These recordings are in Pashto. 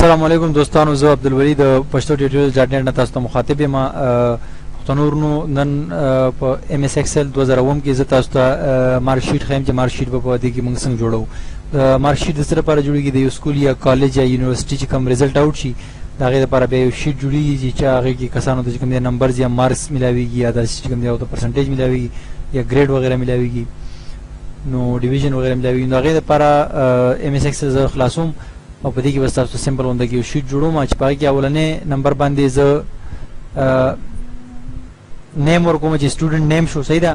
السلام علیکم دوستانو، زه عبدالولی د پښتو ټیوټریل ډاټ نت نه تاسو ته مخاطب یم. تنورنو نن په ام اس ایکسل 2009 کې زه تاسو ته مارک شیټ خیم چې مارک شیټ په دې کې موږ څنګه جوړو. مارک شیټ د سره لپاره جوړیږي د یو سکول یا کالج یا یونیورسيټي چې کوم رزلټ اوټ شي دا غي لپاره به یو شیټ جوړیږي چې هغه کې کسانو ته کوم نمبرز یا مارکس ملاويږي یا د کوم دی او د پرسنټیج ملاويږي یا ګریډ وغیرہ ملاويږي نو ډیویژن وغیرہ ملاويږي. نو هغه لپاره ام اس ایکسل زه خلاصوم او په دې کې بس تاسو سمپل ونده کې شیټ جوړوم چې پای کې اولنې نمبر باندې زه نیم ورکوم چې سټوډنټ نیم شو صحیح ده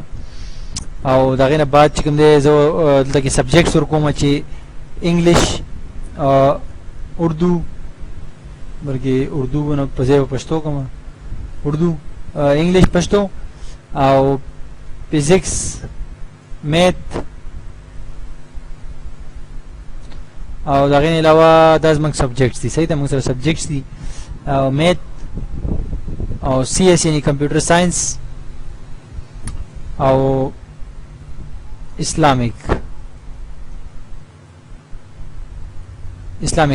او دا غینه بعد چې کوم دی زه دلته کې سبجیکټس ورکوم چې انګلیش اردو بلکې اردو نه په ځای پښتو کوم اردو انګلیش پښتو او فزکس میث او دا غین علاوه د زمنګ سبجیکټس دي صحیح ده موږ سره سبجیکټس دي او میث او سی ایس یعنی کمپیوټر ساينس او اسلامیک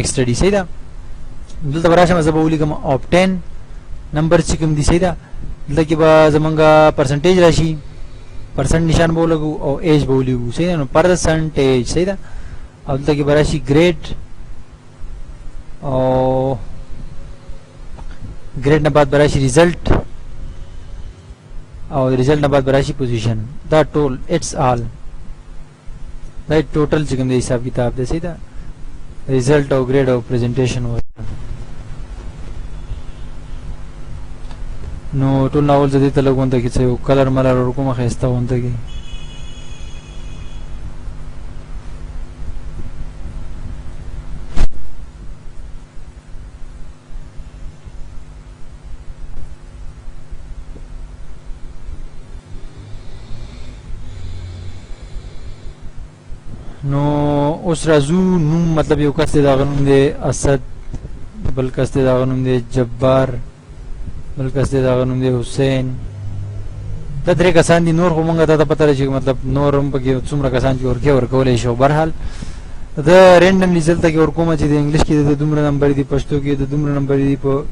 سټڈی صحیح ده. دلته راشه مزه به ولیکم اوبټین نمبر چې کوم دي صحیح ده دلته کې به زمونږه پرسنټیج راشي پرسنټ نشان به ولګو او ایج به ولګو صحیح ده نو پرسنټیج صحیح ده او دلته کې به راشي ګریډ او ګریډ نه بعد به راشي ریزلټ او ریزلټ نه بعد به راشي پوزیشن دا ټول اټس آل دا ټوټل چې کوم دی حساب کتاب دی صحیح ده ریزلټ او ګریډ او پریزنټیشن نو ټول ناول زدي ته لګونده کې څه کلر ملر ورکومه خسته ونده کې نو اوس راځو نوم مطلب یو کس دا غنوم دی اسد بل کس دا غنوم دی جبار بل کس دا غنوم دی حسین دا درې کسان دي نور هم موږ ته پته لري چې مطلب نور هم پکې څومره کسان چې ورکولې شو. برحال دا رینډملی ځلته کې ورکوم چې د انګلیش کې د دومره نمبر دي پښتو کې د دومره نمبر دي په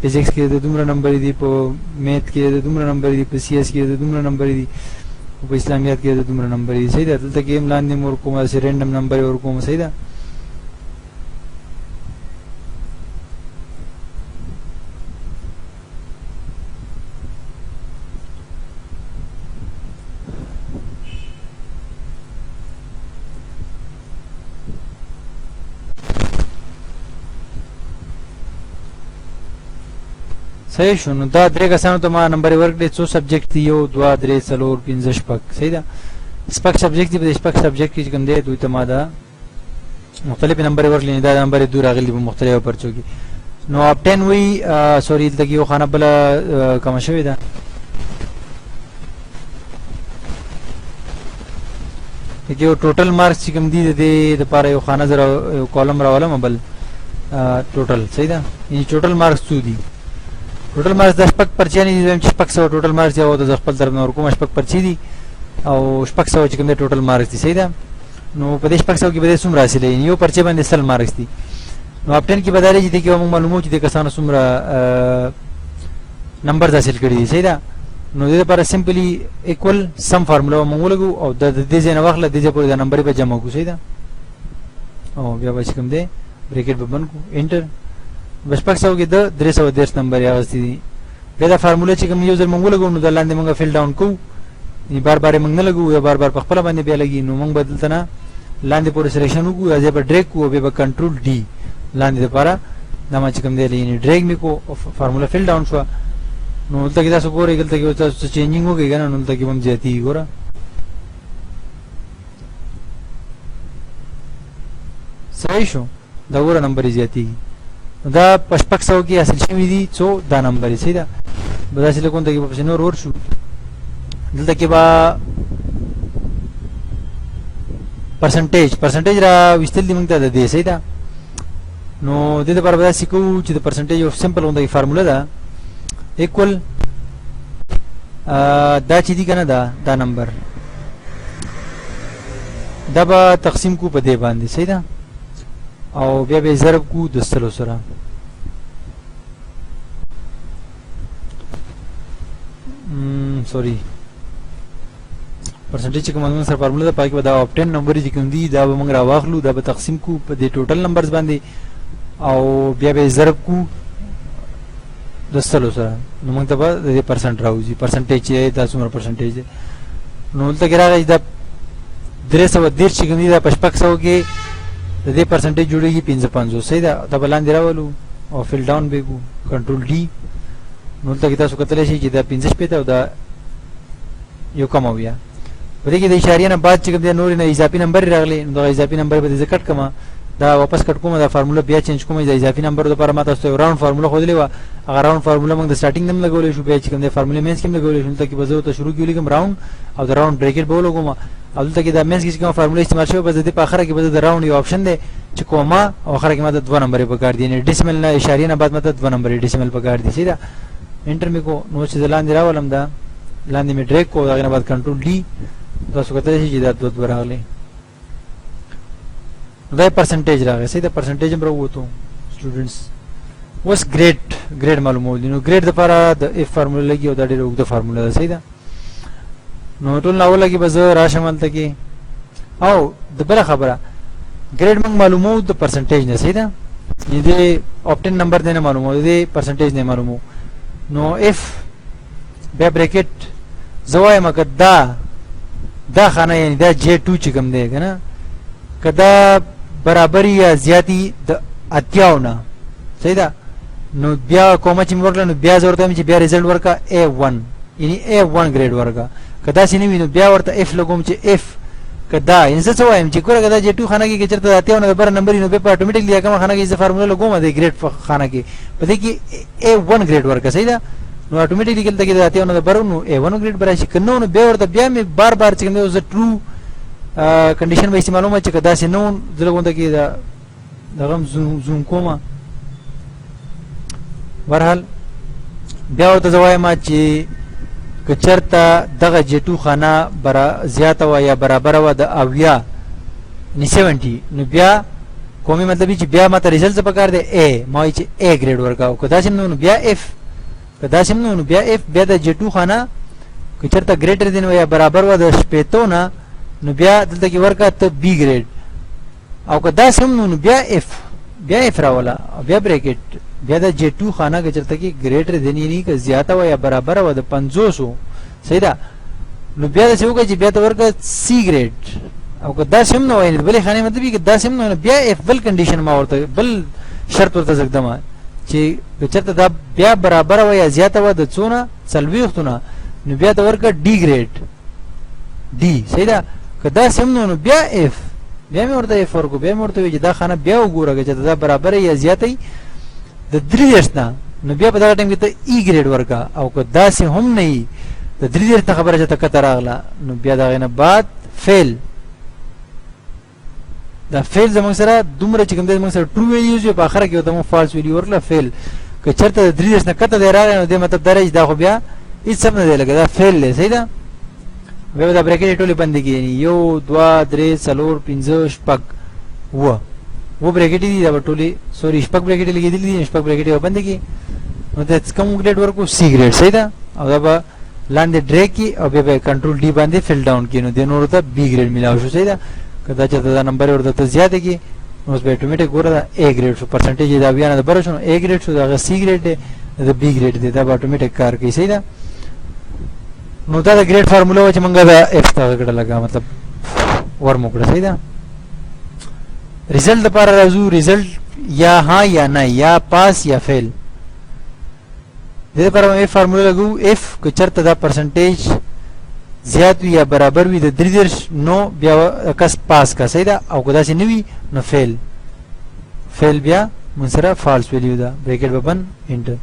فزکس کې د دومره نمبر دي په میث کې د دومره نمبر دي په سی ایس کې د دومره نمبر دي په اسلامیات کې د دومره نمبر دي صحیح ده. دلته کې هم لاندې مور کومه سي رینډم نمبر ورکوم صحیح ده. صحیح شو. نو دا درې کسانو ته ما نمبر ورکړي څو سبجیکټ دي یو دوه درې څلور پنځه شپږ صحیح ده شپږ سبجیکټ دي په شپږ سبجیکټ کې کوم دی دوی ته ما دا مختلف نمبر ورکړي دا نمبر دوه راغلي په مختلفو پرچو کې. نو اپ 10 وی سوري دلته یو خانه بل کوم شوی ده کې یو ټوټل مارکس چې کوم دي د لپاره یو خانه زره یو کالم راولم بل ټوټل صحیح ده یعنی ټوټل مارکس څو دي ټوټل مارکس د شپږ پرچې نه دي شپږ سو ټوټل مارکس یو د خپل طرف نور کوم شپږ پرچې دي او شپږ سو چې کوم دی ټوټل مارکس دي صحیح ده. نو په دې شپږ سو کې به څومره حاصلې یو پرچې باندې سل مارکس دي. نو اپ 10 کې بدلې دي چې موږ معلومو چې د کسانو څومره نمبر حاصل کړي دي صحیح ده. نو دې لپاره سمپلی ایکوال سم فارمولا موږ ولګو او د دې ځای نه واخله د دې پورې د نمبر به جمع کوو صحیح ده او بیا به چې کوم دی بریکټ به بند کو انټر بشپک سو کې د 310 نمبر یا غوستي دي. بیا دا فارمولا چې کوم یو ځل موږ ولګو نو د لاندې موږ فیل ډاون کوو بار بار موږ نه لګو یا بار بار په خپل باندې بیا لګي نو موږ بدلته نه لاندې پورې سلیکشن وکړو یا به ډریګ کوو بیا به کنټرول ډي لاندې لپاره دا ما چې کوم دی لینی ډریګ میکو فارمولا فیل ډاون شو نو دلته کې تاسو ګورئ دلته کې تاسو چینجینګ وکړئ کنه نو دلته کې هم زیاتی ګوره صحیح شو دا ګوره نمبر زیاتی دا پشپک سو کې حاصل شوی دي څو دا نمبر یې صحیح ده به داسې لکون ته کې په نور ور شو دلته کې با پرسنټیج را وستل دي موږ ته د دې صحیح ده. نو د دې لپاره به داسې کوو چې د پرسنټیج یو سمپل ونده فارمولا ده ایکوال دا چې دي کنه دا نمبر دا به تقسیم کو په دې باندې صحیح ده او بیا به ضرب کو د سلو سره سوري پرسنټیج چې کوم سره فارموله ده پای کې دا اپټین نمبر چې کوم دي دا به موږ راواخلو دا به تقسیم کو په دې ټوټل نمبرز باندې او بیا به ضرب کو د سلو سره نو موږ ته به پرسنټ راوځي پرسنټیج دا څومره پرسنټیج دی نو دلته کې راغی دا 310 چې کوم دي دا 500 کې د دې پرسنټیج جوړیږي 550 صحیح ده دا بلاندې راولو او فل ډاون به کو کنټرول ډي نو دلته کې تاسو کتلی شئ چې دا 15 پته او دا یو کم او بیا په دې کې د اشاریې نه بعد چې کوم دی نور نه اضافي نمبر راغلی نو دا اضافي نمبر به زه کټ کما دا واپس کټ کوم دا فارموله بیا چینج کوم دا اضافي نمبر لپاره ما تاسو ته راوند فارموله خو دلې و هغه راوند فارموله موږ د سټارټینګ نم لګولې شو بیا چې کوم دی فارموله مینس کې لګولې شو ته کې به زه ته شروع کیو لیکم راوند او دا راوند بریکټ به ولګوم او دلته کې دا مینس کې کوم فارموله استعمال شوی بس د په اخره کې به د راوند یو آپشن دی چې کومه او اخره کې ما د 2 نمبر په کار دی نه ډیسیمل نه اشاریه نه بعد ما ته 2 نمبر ډیسیمل په کار دی سیدا انټر می کو نو چې لاندې راولم دا لاندې می ډریک کو دا نه بعد کنټرول ډي تاسو کتلی شئ چې دا 2 راغلی دا پرسنټیج راغی صحیح دا پرسنټیج هم راووتو سټوډنټس اوس ګریډ معلومول دي نو ګریډ دپاره د اف فارموله لګي او دا ډېره اوږده فارموله ده صحیح ده نو ټول ناوله کې به زه راشم هلته کې او د بله خبره ګریډ موږ معلوموو د پرسنټیج نه صحیح ده د اپټین نمبر دی نه معلوموو د پرسنټیج نه معلوموو نو اف بیا بریکټ زه وایم که دا خانه یعنی دا J2 چې کوم دی که نه که دا برابر یا زیاتی د اتیاو نه صحیح ده نو بیا کومه چې مې ورکړه نو بیا زه ورته وایم چې بیا ریزلټ ورکړه A1 یعنی A1 ګریډ ورکړه که داسې نه وي نو بیا ورته اف لګوم چې اف که دا یعنې زه څه وایم چې ګوره که دا J2 خانه کې که چېرته د اتیاو نه د بره نمبر وي نو بیا په اټومیټکلي یا کومه خانه کې زه فارموله لګوم د ګریډ خانه کې په دې کې A1 ګریډ ورکړه صحیح ده نو اټومیټکلی دلته کې د اتیاو نه د بره نو A1 ګریډ به راشي که نه نو بیا ورته بیا مې بار چې کوم دی زه ټرو کنډیشن به استعمالوم چې که داسې نه و زه لږ کې دغه هم زوم کومه برحال بیا ورته زه وایم چې که چېرته دغه J2 خانه زیاته وه یا برابره وه د 70 یعنې 70 نو بیا کومې مطلب چې بیا ما ته ریزلټ څه پکار دی A ما وایي چې A ګریډ ورکړه او که داسې هم نه نو بیا F که داسې هم نه نو بیا F بیا د J2 خانه که چېرته ګریټر دین یا برابر وه د 80 نه نو بیا دلته کې ورکړه ته B ګریډ او که داسې هم نو بیا F راوله او بیا بریکټ بیا د J2 خانه که چېرته کې ګریټر دین یعنې که زیاته وه یا برابره وه د 500 صحیح ده نو بیا داسې وکړه چې بیا ته ورکړه C ګریډ او که داسې هم نه وایي بلې خانې مطلب که داسې هم نه بیا F بل کنډیشن ما ورته بل شرط ورته زږدم چې که چېرته دا بیا برابره وه یا زیاته وه د څونه 40 نه نو بیا ته ورکړه D ګریډ D صحیح ده که داسې هم نو بیا F بیا مې ورته F ورکړو بیا مې ورته وایي چې دا خانه بیا وګوره که چېرته دا برابره یا زیاته وي د 33 نه نو بیا په دغه ټایم کې ته E ګریډ ورکړه او که داسې هم نه وي د 33 نه خبره چې ته کته راغله نو بیا د هغې نه بعد فیل دا فیل زموږ سره دومره چې کوم دی زموږ سره ټرو ویلیوز وي په اخره کې ورته موږ فالس ویلیو ورکړه فیل که چېرته د 33 نه کته دی راغلی نو دې مطلب دا رایي چې دا خو بیا هېڅ هم نه دی لکه دا فیل دی صحیح ده بیا به دا بریکټ ټولې بندې کېږي 1 2 3 4 5 6 و بریکټې دي دا به ټولې سوري شپږ بریکټې لګېدلي دي شپږ بریکټې به بندې کړي نو د کوم ګریډ ورکړو C ګریډ صحیح ده او دا به لاندې ډریک کړي او بیا به کنټرول D باندې فل ډاون کړي نو دې نور ته B ګریډ میلاو شو صحیح ده که دا چېرته دا نمبر ورته ته زیاته کړي نو اوس به اټومیټک ګوره دا A ګریډ شو پرسنټیج یې د 70 نه د بره شو نو A ګریډ شو د هغه C ګریډ دی د B ګریډ دی دا به اټومیټک کار کوي صحیح ده نو دا د ګریډ فارموله وه چې موږ د F دغه کړه لګه مطلب ورمو کړه صحیح ده ریزلټ دپاره راځو ریزلټ یا ها یا نه یا پاس یا فیل دې دپاره F فارموله لګو F که چېرته دا پرسنټیج زیات وي یا برابر وي د 33 نو بیا کس پاس کا صحیح ده او که داسې نه وي نو فیل بیا موږ سره فالس ویلیو ده بریکټ به بند انټر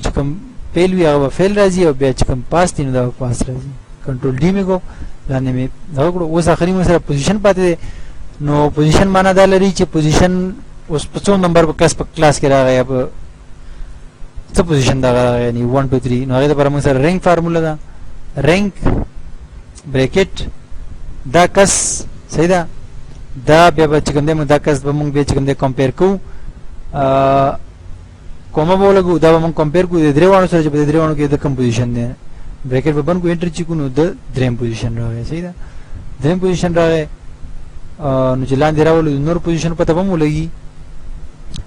چې کوم فیل وي هغه به فیل راځي او بیا چې کوم پاس دي نو دا به پاس راځي کنټرول D مې کو لاندې مې دغه کړو اوس آخري موږ سره پوزیشن پاتې دی نو پوزیشن معنا دا لري چې پوزیشن اوس په څو نمبر په کلاس کې راغی یا په څه پوزیشن دغه راغی یعنې 1 2 3 نو هغې دپاره موږ سره رینک فارموله ده رینک بریکټ دا کس صحیح ده دا بیا به چې کوم دی موږ دا کس به موږ بیا چې کوم دی کمپیر کوو کومه به ولګو دا به موږ کمپیر کوو د درې وانو سره چې په درې وانو کې د کوم پوزیشن دی بریکټ به بند کو انټر چې کو نو د دریم پوزیشن راغی صحیح ده دریم پوزیشن راغی نو چې لاندې راولو نور پوزیشن پته به مو لګي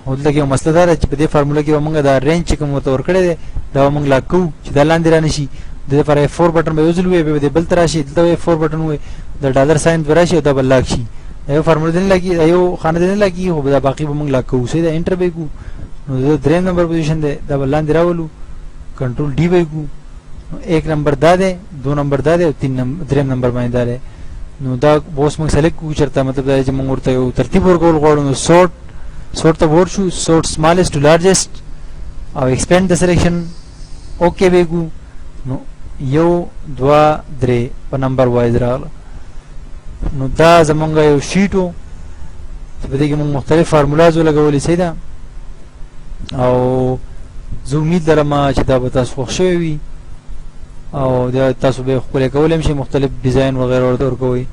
او دلته یو مسله ده چې په دې فارموله کې موږ دا رینج چې کوم ورته ورکړی دی دا موږ لا کوو چې دا لاندې را نشي د لپاره F4 بٹن به یوزل وي به بل تر راشي دلته F4 بٹن وي د ډالر ساين وراشي او دا بل لاګ شي یو فارموله دین لګي یو خانه دین لګي او دا باقي به موږ لا کوو سي دا انټر به کو نو د دریم نمبر پوزیشن دی دا بل لاندې راولو کنټرول डी به کو एक नंबर دا ده دو نمبر دا ده او تین نمبر دریم نمبر باندې دا ده نو دا بوس موږ سلیکټ کو چرته مطلب دا چې موږ ورته یو ترتیب ورکول غواړو نو sort ته ورشو sort smallest to largest او expand the selection اوکے به کو نو یو دوا درې په نمبر وایز راغله نو دا زمونږ یو شیټو چې په دې کې موږ مختلف فارمولاز ولګولې صحیح ده او زه امید لرم چې دا به تاسو خوښ شوي وي او دا تاسو به خپل کولم شي مختلف ډیزاین وغیرہ ورته ورکوي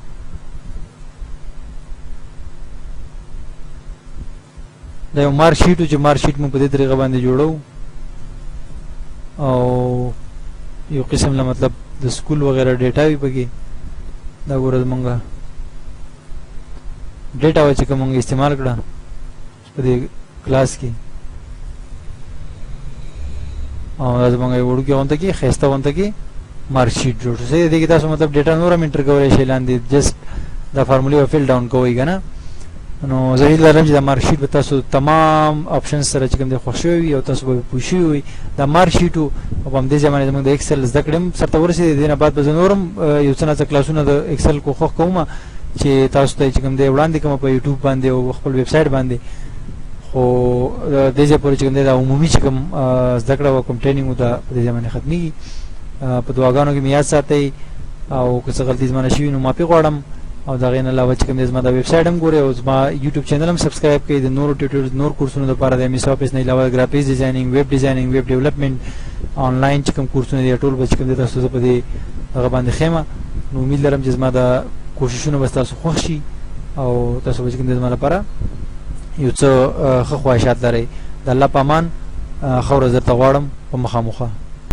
دا یو مارک شیټ چې مارک شیټ مو په دې طریقه باندې جوړو او یو قسم له مطلب د سکول وغیرہ ډیټا وي پکې دا ګورل مونږه ډیټا و چې کوم استعمال کړه په دې کلاس کې او دا مونږ یو ورکه وانت کې خسته وانت کې مارک شیټ جوړ شي دې کې تاسو مطلب ډیټا نور هم انټر کولای شئ لاندې جست دا فارموله فل ډاون کوئ کنه نو زه هیله لرم چې دا مارک شیټ به تاسو تمام آپشن سره چې کوم د خوشوي او تاسو به پوښیوي دا مارک شیټ او په دې ځمانه زموږ د ایکسل زده کړم سره ورسې دینه بعد به نورم یو څه نه کلاسونه د ایکسل کو خو کوم چې تاسو ته چې کوم دی وړاندې کوم په یوټیوب باندې او خپل ویب سټ باندې خو د دې پورې چې کوم دی دا عمومي چې کوم زده کړه او کوم ټریننګ دا په دې ځمانه ختمي په دعاګانو کې میاد ساتي او که څه غلطي زمانه شي نو معافي غواړم او دا غین علاوه چې کوم زما د ویب سټ هم ګوري او زما یوټیوب چینل هم سبسکرایب کړئ د نور ټیوټوریالز نور کورسونو لپاره د ایم ایس افیس نه علاوه ګرافیکس ډیزاینینګ ویب ډیولپمنٹ آنلاین چې کوم کورسونه دي ټول به چې کوم تاسو په دې هغه باندې خېمه نو امید لرم چې زما د کوششونو به تاسو خوښ شي او تاسو به چې کوم زما لپاره یو څه خواهشات لرئ د الله په امان خو ورځ ته غواړم په مخامخه